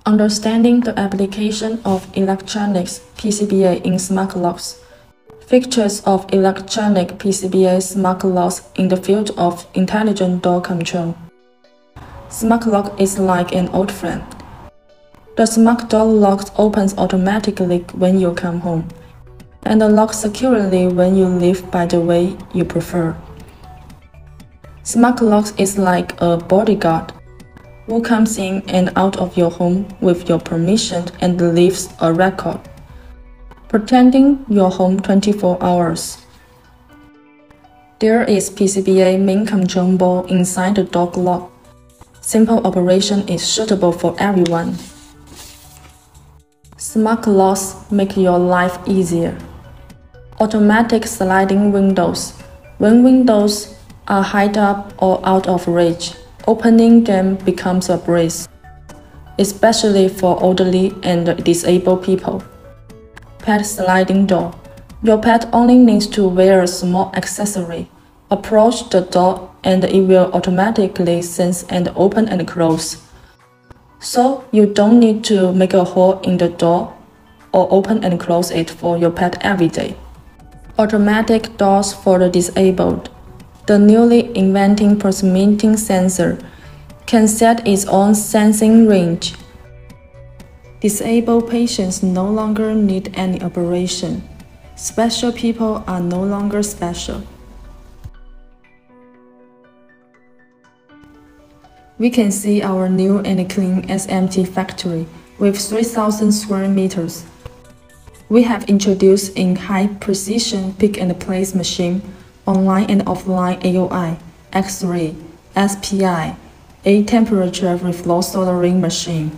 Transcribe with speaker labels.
Speaker 1: Understanding the application of electronics PCBA in smart locks. Features of electronic PCBA smart locks in the field of intelligent door control. Smart lock is like an old friend. The smart door lock opens automatically when you come home, and locks securely when you leave by the way you prefer. Smart locks is like a bodyguard who comes in and out of your home with your permission and leaves a record, protecting your home 24 hours. There is PCBA main control board inside the door lock. Simple operation is suitable for everyone. Smart locks make your life easier. Automatic sliding windows. When windows are high up or out of reach, opening them becomes a breeze, especially for elderly and disabled people. Pet sliding door. Your pet only needs to wear a small accessory. Approach the door and it will automatically sense and open and close. So you don't need to make a hole in the door or open and close it for your pet every day. Automatic doors for the disabled. The newly invented proximity sensor can set its own sensing range. Disabled patients no longer need any operation. Special people are no longer special. We can see our new and clean SMT factory with 3,000 square meters. We have introduced a high-precision pick-and-place machine, online and offline AOI, X-ray, SPI, a temperature reflow soldering machine.